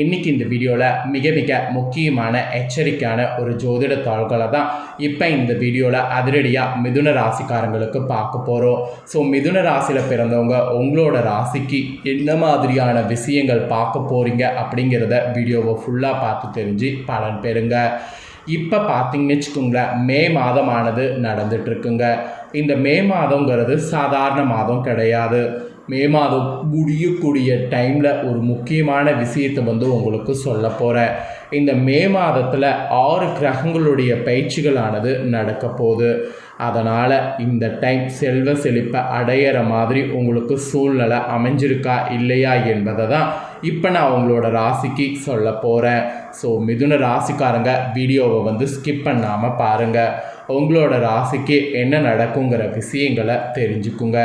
இன்றைக்கி இந்த வீடியோவில் மிக முக்கியமான எச்சரிக்கையான ஒரு ஜோதிட தாள்களை தான் இப்போ இந்த வீடியோவில் அதிரடியாக மிதுன ராசிக்காரங்களுக்கு பார்க்க போகிறோம். ஸோ மிதுன ராசியில் பிறந்தவங்க உங்களோட ராசிக்கு என்ன மாதிரியான விஷயங்கள் பார்க்க போகிறீங்க அப்படிங்கிறத வீடியோவை ஃபுல்லாக பார்த்து தெரிஞ்சு பலன் பெறுங்க. இப்போ பார்த்தீங்கன்னு வச்சுக்கோங்களேன், மே மாதமானது நடந்துட்டுருக்குங்க. இந்த மே மாதங்கிறது சாதாரண மாதம் கிடையாது. மே மாதம் முடியக்கூடிய டைமில் ஒரு முக்கியமான விஷயத்தை உங்களுக்கு சொல்ல போகிறேன். இந்த மே மாதத்தில் 6 கிரகங்களுடைய பயிற்சிகளானது நடக்க போகுது. அதனால் இந்த டைம் செல்வ செழிப்பை அடையிற மாதிரி உங்களுக்கு சூழ்நிலை அமைஞ்சிருக்கா இல்லையா என்பதை தான் இப்போ நான் உங்களோட ராசிக்கு சொல்ல போகிறேன். ஸோ மிதுன ராசிக்காரங்க வீடியோவை ஸ்கிப் பண்ணாமல் பாருங்கள். உங்களோட ராசிக்கு என்ன நடக்குங்கிற விஷயங்களை தெரிஞ்சுக்குங்க.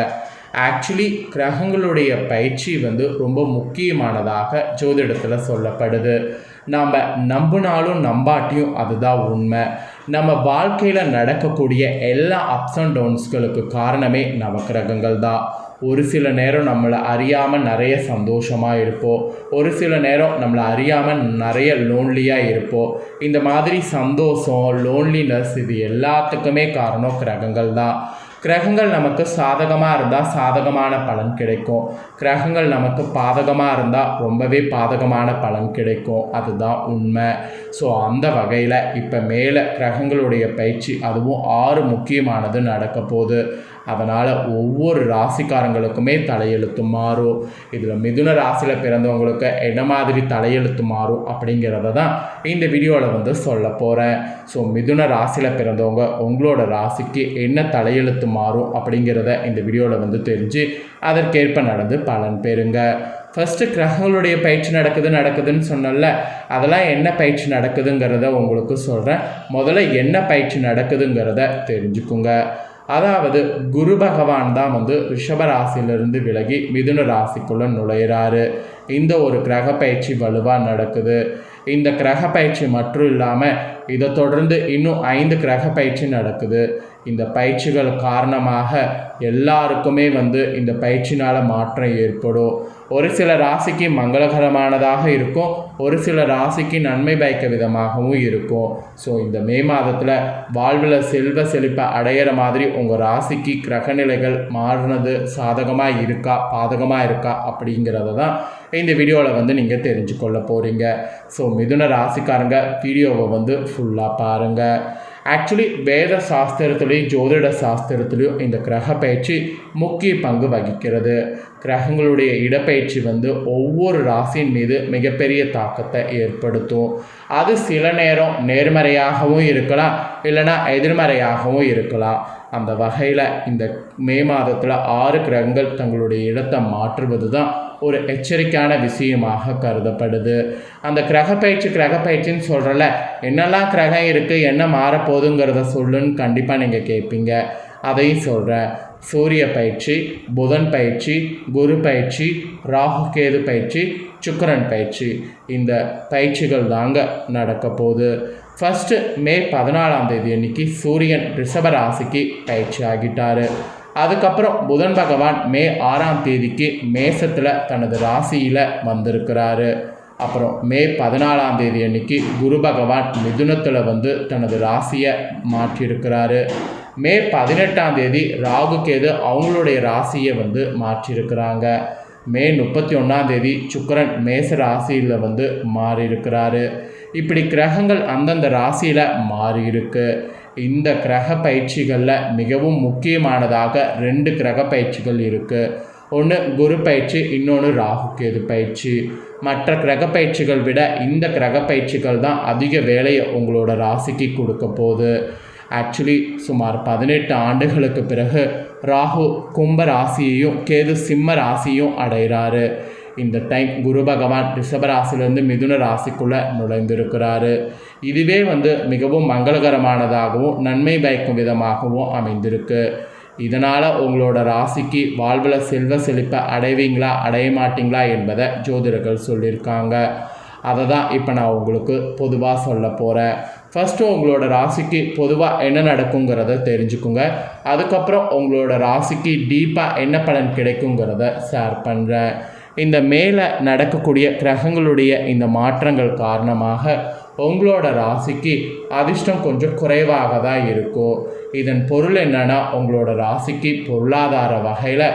ஆக்சுவலி கிரகங்களுடைய பயிற்சி ரொம்ப முக்கியமானதாக ஜோதிடத்தில் சொல்லப்படுது. நாம் நம்பினாலும் நம்பாட்டியும் அதுதான் உண்மை. நம்ம வாழ்க்கையில் நடக்கக்கூடிய எல்லா அப்ஸ் அண்ட் டவுன்ஸ்களுக்கு காரணமே நவக்கிரகங்கள் தான். ஒரு சில நேரம் நம்மளை அறியாமல் நிறைய சந்தோஷமாக இருப்போம், ஒரு சில நேரம் நம்மளை அறியாமல் நிறைய லோன்லியாக இருப்போம். இந்த மாதிரி சந்தோஷம், லோன்லினஸ் இது எல்லாத்துக்குமே காரணம் கிரகங்கள் தான். கிரகங்கள் நமக்கு சாதகமாக இருந்தால் சாதகமான பலன் கிடைக்கும், கிரகங்கள் நமக்கு பாதகமாக இருந்தால் ரொம்பவே பாதகமான பலன் கிடைக்கும். அதுதான் உண்மை. ஸோ அந்த வகையில் இப்போ மேலே கிரகங்களுடைய பயிற்சி அதுவும் 6 முக்கியமானது நடக்க போகுது. அதனால் ஒவ்வொரு ராசிக்காரங்களுக்குமே தலையெழுத்து மாறும். இதில் மிதுன ராசியில் பிறந்தவங்களுக்கு என்ன மாதிரி தலையெழுத்து மாறும் அப்படிங்கிறத தான் இந்த வீடியோவில் சொல்ல போகிறேன். ஸோ மிதுன ராசியில் பிறந்தவங்க உங்களோட ராசிக்கு என்ன தலையெழுத்து மாறும் அப்படிங்கிறத இந்த வீடியோவில் தெரிஞ்சு அதற்கேற்ப நடந்து பலன் பெறுங்க. ஃபஸ்ட்டு கிரகங்களுடைய பயிற்சி நடக்குதுன்னு சொன்னல, அதெல்லாம் என்ன பயிற்சி நடக்குதுங்கிறத உங்களுக்கு சொல்கிறேன். முதல்ல என்ன பயிற்சி நடக்குதுங்கிறத தெரிஞ்சுக்குங்க. அதாவது குரு பகவான் தான் ரிஷபராசிலிருந்து விலகி மிதுன ராசிக்குள்ளே நுழையிறாரு. இந்த ஒரு கிரக பயிற்சி வலுவாக நடக்குது. இந்த கிரக பயிற்சி மட்டும் இல்லாமல் இதை தொடர்ந்து இன்னும் 5 கிரக பயிற்சி நடக்குது. இந்த பயிற்சிகள் காரணமாக எல்லாருக்குமே இந்த பயிற்சினால் மாற்றம் ஏற்படும். ஒரு சில ராசிக்கு மங்களகரமானதாக இருக்கும், ஒரு சில ராசிக்கு நன்மை பயக்க விதமாகவும் இருக்கும். ஸோ இந்த மே மாதத்தில் வாழ்வில் செல்வ செழிப்பை அடையிற மாதிரி உங்கள் ராசிக்கு கிரகநிலைகள் மாறினது சாதகமாக இருக்கா பாதகமாக இருக்கா அப்படிங்கிறத தான் இந்த வீடியோவில் நீங்கள் தெரிஞ்சுக்கொள்ள போகிறீங்க. ஸோ மிதுன ராசிக்காரங்க வீடியோவை ஃபுல்லாக பாருங்கள். ஆக்சுவலி வேத சாஸ்திரத்துலேயும் ஜோதிட சாஸ்திரத்துலேயும் இந்த கிரக பயிற்சி முக்கிய பங்கு வகிக்கிறது. கிரகங்களுடைய இடப்பயிற்சி ஒவ்வொரு ராசியின் மீது மிகப்பெரிய தாக்கத்தை ஏற்படுத்தும். அது சில நேரம் நேர்மறையாகவும் இருக்கலாம், இல்லைனா எதிர்மறையாகவும் இருக்கலாம். அந்த வகையில் இந்த மே மாதத்தில் 6 கிரகங்கள் தங்களுடைய இடத்தை மாற்றுவது தான் ஒரு எச்சரிக்கையான விஷயமாக கருதப்படுது. அந்த கிரக பயிற்சின்னு சொல்கிறல, என்னெல்லாம் கிரகம் இருக்குது, என்ன மாறப்போகுதுங்கிறத சொல்லுன்னு கண்டிப்பாக நீங்கள் கேட்பீங்க. அதையும் சொல்கிறேன். சூரிய பயிற்சி, புதன் பயிற்சி, குரு பயிற்சி, ராகு கேது பயிற்சி, சுக்கிரன் பயிற்சி, இந்த பயிற்சிகள் தாங்க நடக்க போகுது. ஃபஸ்ட்டு மே 14ஆம் தேதி அன்னைக்கு சூரியன் ரிஷபராசிக்கு பயிற்சி ஆகிட்டார். அதுக்கப்புறம் புதன் பகவான் மே 6ஆம் தேதிக்கு மேசத்தில் தனது ராசியில் வந்திருக்கிறாரு. அப்புறம் மே 14ஆம் தேதி அன்னைக்கு குரு பகவான் மிதுனத்தில் தனது ராசியை மாற்றியிருக்கிறாரு. மே 18ஆம் தேதி ராகு கேது அவங்களுடைய ராசியை மாற்றியிருக்கிறாங்க. மே 31ஆம் தேதி சுக்கிரன் மேச ராசியில் மாறியிருக்கிறாரு. இப்படி கிரகங்கள் அந்தந்த ராசியில் மாறியிருக்கு. இந்த கிரக பயிற்சிகளில் மிகவும் முக்கியமானதாக 2 கிரக பயிற்சிகள் இருக்குது. ஒன்று குரு பயிற்சி, இன்னொன்று ராகு கேது பயிற்சி. மற்ற கிரக பயிற்சிகள் விட இந்த கிரக பயிற்சிகள் தான் அதிக வேலையை உங்களோட ராசிக்கு கொடுக்க போகுது. ஆக்சுவலி சுமார் 18 ஆண்டுகளுக்கு பிறகு ராகு கும்ப ராசியையும் கேது சிம்ம ராசியும் அடைகிறாரு. இந்த டைம் குரு பகவான் ரிஷபராசிலேருந்து மிதுன ராசிக்குள்ளே நுழைந்திருக்கிறாரு. இதுவே மிகவும் மங்களகரமானதாகவும் நன்மை பயக்கும் விதமாகவும் அமைந்திருக்கு. இதனால் உங்களோட ராசிக்கு வாழ்வில் செல்வ செழிப்பை அடைவீங்களா அடைய மாட்டிங்களா என்பதை ஜோதிடர்கள் சொல்லியிருக்காங்க. அதை தான் இப்போ நான் உங்களுக்கு பொதுவாக சொல்ல போகிறேன். ஃபஸ்ட்டு உங்களோட ராசிக்கு பொதுவாக என்ன நடக்குங்கிறத தெரிஞ்சுக்குங்க. அதுக்கப்புறம் உங்களோட ராசிக்கு டீப்பாக என்ன பலன் கிடைக்குங்கிறத ஷேர் பண்ணுறேன். இந்த மேலே நடக்கக்கூடிய கிரகங்களுடைய இந்த மாற்றங்கள் காரணமாக உங்களோட ராசிக்கு அதிர்ஷ்டம் கொஞ்சம் குறைவாக தான் இருக்கும். இதன் பொருள் என்னன்னா, உங்களோட ராசிக்கு பொருளாதார வகையில்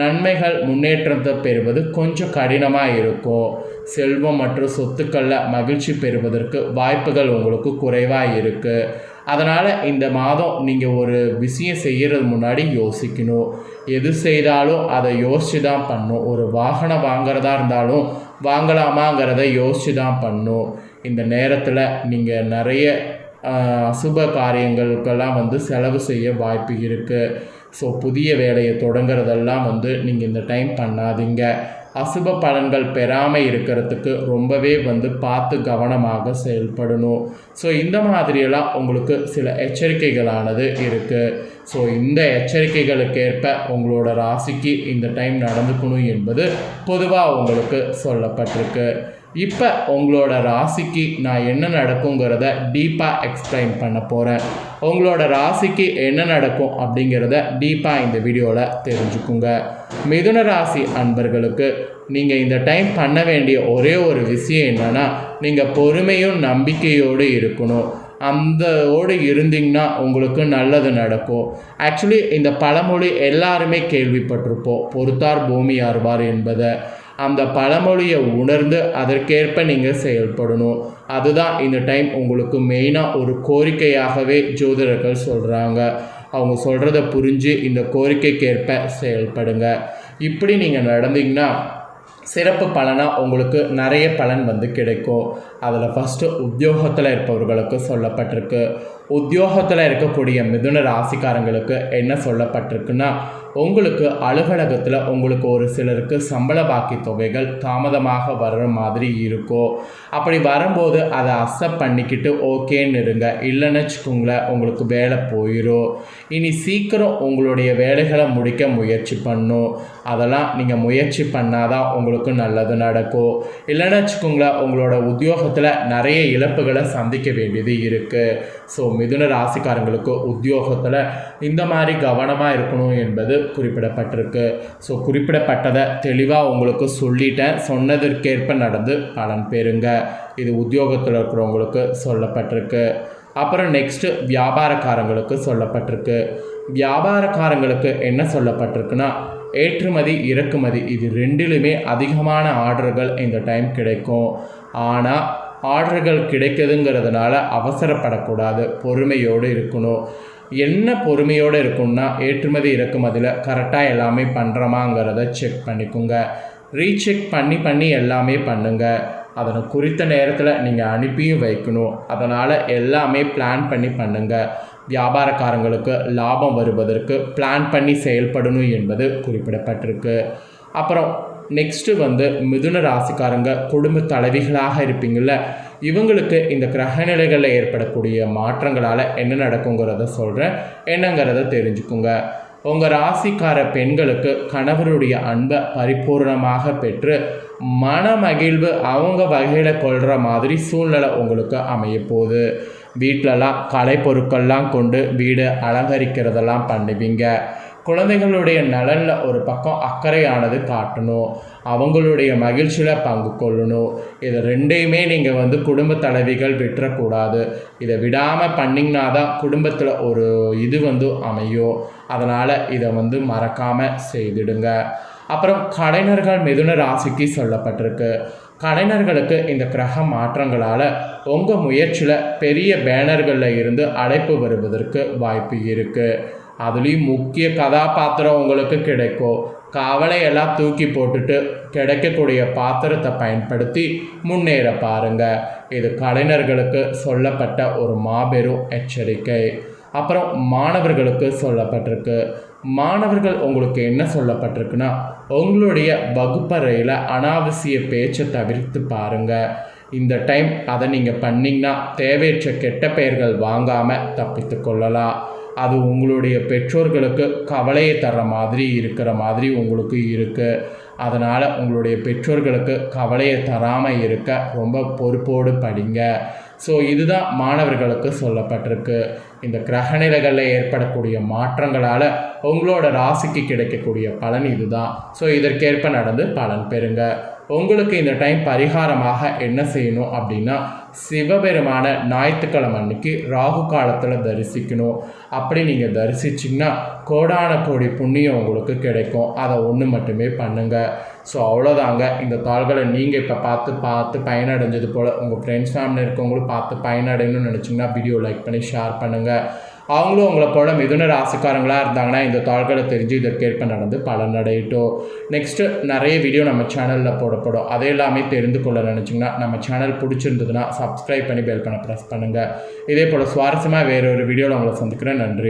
நன்மைகள் முன்னேற்றத்தை பெறுவது கொஞ்சம் கடினமாக இருக்கும். செல்வம் மற்றும் சொத்துக்களில் மகிழ்ச்சி பெறுவதற்கு வாய்ப்புகள் உங்களுக்கு குறைவாக இருக்குது. அதனால் இந்த மாதம் நீங்கள் ஒரு விஷயம் செய்கிறது முன்னாடி யோசிக்கணும். எது செய்தாலும் அதை யோசித்து தான் பண்ணணும். ஒரு வாகனம் வாங்குறதா இருந்தாலும் வாங்கலாமாங்கிறத யோசித்து தான் பண்ணணும். இந்த நேரத்தில் நீங்கள் நிறைய அசுப காரியங்களுக்கெல்லாம் செலவு செய்ய வாய்ப்பு இருக்குது. ஸோ புதிய வேலையை தொடங்குறதெல்லாம் நீங்கள் இந்த டைம் பண்ணாதீங்க. அசுப பலன்கள் பெறாமல் இருக்கிறதுக்கு ரொம்பவே பார்த்து கவனமாக செயல்படணும். ஸோ இந்த மாதிரியெல்லாம் உங்களுக்கு சில எச்சரிக்கைகளானது இருக்குது. ஸோ இந்த எச்சரிக்கைகளுக்கேற்ப உங்களோட ராசிக்கு இந்த டைம் நடந்துக்கணும் என்பது பொதுவாக உங்களுக்கு சொல்லப்பட்டிருக்கு. இப்போ உங்களோட ராசிக்கு நான் என்ன நடக்குங்கிறத டீப்பாக எக்ஸ்பிளைன் பண்ண போகிறேன். உங்களோட ராசிக்கு என்ன நடக்கும் அப்படிங்கிறத டீப்பாக இந்த வீடியோவில் தெரிஞ்சுக்குங்க. மிதுன ராசி அன்பர்களுக்கு நீங்கள் இந்த டைம் பண்ண வேண்டிய ஒரே ஒரு விஷயம் என்னென்னா, நீங்கள் பொறுமையும் நம்பிக்கையோடு இருக்கணும். அந்தோடு இருந்தீங்கன்னா உங்களுக்கு நல்லது நடக்கும். ஆக்சுவலி இந்த பழமொழி எல்லாருமே கேள்விப்பட்டிருப்போம், பொறுத்தார் பூமி ஆர்வார் என்பதை. அந்த பழமொழியை உணர்ந்து அதற்கேற்ப நீங்கள் செயல்படணும். அதுதான் இந்த டைம் உங்களுக்கு மெயினாக ஒரு கோரிக்கையாகவே ஜோதிடர்கள் சொல்கிறாங்க. அவங்க சொல்கிறத புரிஞ்சு இந்த கோரிக்கைக்கேற்ப செயல்படுங்க. இப்படி நீங்கள் நடந்தீங்கன்னா சிறப்பு பலனாக உங்களுக்கு நிறைய பலன் கிடைக்கும். அதில் ஃபஸ்ட்டு உத்தியோகத்தில் இருப்பவர்களுக்கு சொல்லப்பட்டிருக்கு. உத்தியோகத்தில் இருக்கக்கூடிய மிதுன ராசிக்காரங்களுக்கு என்ன சொல்லப்பட்டிருக்குன்னா, உங்களுக்கு அலுவலகத்தில் உங்களுக்கு ஒரு சிலருக்கு சம்பள பாக்கி தொகைகள் தாமதமாக வர்ற மாதிரி இருக்கும். அப்படி வரும்போது அதை அக்செப்ட் பண்ணிக்கிட்டு ஓகேன்னு இருங்க. இல்லைன்னு வச்சுக்கோங்களேன், உங்களுக்கு வேலை போயிடும். இனி சீக்கிரம் உங்களுடைய வேலைகளை முடிக்க முயற்சி பண்ணும். அதெல்லாம் நீங்கள் முயற்சி பண்ணாதான் உங்களுக்கு நல்லது நடக்கும். இல்லைன்னு வச்சுக்கோங்களேன், உங்களோட உத்தியோகத்தில் நிறைய இழப்புகளை சந்திக்க வேண்டியது இருக்குது. ஸோ மிதுன ராசிக்காரங்களுக்கு உத்தியோகத்தில் இந்த மாதிரி கவனமாக இருக்கணும் என்பது குறிப்பிடப்பட்டிருக்கு. ஸோ குறிப்பிடப்பட்டதை தெளிவாக உங்களுக்கு சொல்லிட்டேன். சொன்னதற்கேற்ப நடந்து பலன் பெறுங்க. இது உத்தியோகத்தில் இருக்கிறவங்களுக்கு சொல்லப்பட்டிருக்கு. அப்புறம் நெக்ஸ்ட்டு வியாபாரக்காரங்களுக்கு சொல்லப்பட்டிருக்கு. வியாபாரக்காரங்களுக்கு என்ன சொல்லப்பட்டிருக்குன்னா, ஏற்றுமதி இறக்குமதி இது ரெண்டிலுமே அதிகமான ஆர்டர்கள் இந்த டைம் கிடைக்கும். ஆனால் ஆர்டர்கள் கிடைக்குதுங்கிறதுனால அவசரப்படக்கூடாது, பொறுமையோடு இருக்கணும். என்ன பொறுமையோடு இருக்குன்னா, ஏற்றுமதி இறக்குமதியில் கரெக்டாக எல்லாமே பண்ணுறோமாங்கிறத செக் பண்ணிக்கோங்க. ரீசெக் பண்ணி எல்லாமே பண்ணுங்கள். அதனை குறித்த நேரத்தில் நீங்கள் அனுப்பியும் வைக்கணும். அதனால் எல்லாமே பிளான் பண்ணி பண்ணுங்கள். வியாபாரக்காரங்களுக்கு லாபம் வருவதற்கு பிளான் பண்ணி செயல்படணும் என்பது குறிப்பிடப்பட்டிருக்கு. அப்புறம் நெக்ஸ்ட்டு மிதுன ராசிக்காரங்க குடும்ப தலைவிகளாக இருப்பீங்கள, இவங்களுக்கு இந்த கிரகநிலைகளில் ஏற்படக்கூடிய மாற்றங்களால் என்ன நடக்குங்கிறத சொல்கிறேன். என்னங்கிறத தெரிஞ்சுக்குங்க. உங்கள் ராசிக்கார பெண்களுக்கு கணவருடைய அன்பை பரிபூர்ணமாக பெற்று மன மகிழ்வு அவங்க வகையில் கொள்கிற மாதிரி சூழ்நிலை உங்களுக்கு அமையப்போகுது. வீட்டிலலாம் கலை பொருட்கள்லாம் கொண்டு வீடு அலங்கரிக்கிறதெல்லாம் பண்ணுவீங்க. குழந்தைகளுடைய நலனில் ஒரு பக்கம் அக்கறையானது காட்டணும். அவங்களுடைய மகிழ்ச்சியில் பங்கு கொள்ளணும். இதை ரெண்டையுமே நீங்கள் குடும்ப தலைவிகள் விட்டுறக்கூடாது. இதை விடாமல் பண்ணிங்கன்னா தான் குடும்பத்தில் ஒரு இது அமையும். அதனால் இதை மறக்காமல் செய்திடுங்க. அப்புறம் கலைஞர்கள் மிதுன ராசிக்கு சொல்லப்பட்டிருக்கு. கலைஞர்களுக்கு இந்த கிரக மாற்றங்களால் உங்கள் முயற்சியில் பெரிய பேனர்களில் இருந்து அழைப்பு வருவதற்கு வாய்ப்பு இருக்குது. அதுலேயும் முக்கிய கதாபாத்திரம் உங்களுக்கு கிடைக்கும். கவலையெல்லாம் தூக்கி போட்டுட்டு கிடைக்கக்கூடிய பாத்திரத்தை பயன்படுத்தி முன்னேற பாருங்கள். இது கலைஞர்களுக்கு சொல்லப்பட்ட ஒரு மாபெரும் எச்சரிக்கை. அப்புறம் மாணவர்களுக்கு சொல்லப்பட்டிருக்கு. மாணவர்கள் உங்களுக்கு என்ன சொல்லப்பட்டிருக்குன்னா, உங்களுடைய வகுப்பறையில் அனாவசிய பேச்சை தவிர்த்து பாருங்கள். இந்த டைம் அதை நீங்கள் பண்ணிங்கன்னா தேவையற்ற கெட்ட பெயர்கள் வாங்காமல் தப்பித்து கொள்ளலாம். அது உங்களுடைய பெற்றோர்களுக்கு கவலையை தர்ற மாதிரி இருக்கிற மாதிரி உங்களுக்கு இருக்குது. அதனால் உங்களுடைய பெற்றோர்களுக்கு கவலையை தராமல் இருக்க ரொம்ப பொறுப்போடு படிங்க. ஸோ இதுதான் மாணவர்களுக்கு சொல்லப்பட்டிருக்கு. இந்த கிரகநிலைகளில் ஏற்படக்கூடிய மாற்றங்களால் உங்களோட ராசிக்கு கிடைக்கக்கூடிய பலன் இதுதான். ஸோ இதற்கேற்ப நடந்து பலன் பெறுங்க. உங்களுக்கு இந்த டைம் பரிகாரமாக என்ன செய்யணும் அப்படின்னா, சிவபெருமான ஞாயிற்றுக்கிழமை அன்னைக்கு ராகு காலத்தில் தரிசிக்கணும். அப்படி நீங்கள் தரிசிச்சிங்கன்னா கோடான கோடி புண்ணியம் உங்களுக்கு கிடைக்கும். அதை ஒன்று மட்டுமே பண்ணுங்கள். ஸோ அவ்வளோதாங்க. இந்த தாள்களை நீங்கள் இப்போ பார்த்து பயனடைஞ்சது போல் உங்கள் ஃப்ரெண்ட்ஸ் ஃபேமிலி இருக்கவங்களும் பார்த்து பயனடையணும்னு நினச்சிங்கன்னா வீடியோ லைக் பண்ணி ஷேர் பண்ணுங்கள். அவங்களும் உங்களை போல மிதுன ராசிக்காரங்களாக இருந்தாங்கன்னா இந்த தாள்களை தெரிஞ்சு இதற்கேற்ப நடந்து பலனடையட்டும். நெக்ஸ்ட்டு நிறைய வீடியோ நம்ம சேனலில் போடப்படும். அதை எல்லாமே தெரிந்து கொள்ள நினச்சிங்கன்னா நம்ம சேனல் பிடிச்சிருந்ததுன்னா சப்ஸ்கிரைப் பண்ணி பெல் பண்ண ப்ரெஸ் பண்ணுங்கள். இதே போல் சுவாரஸ்யமாக வேறு ஒரு வீடியோவில் உங்களை சந்திக்கிறேன். நன்றி.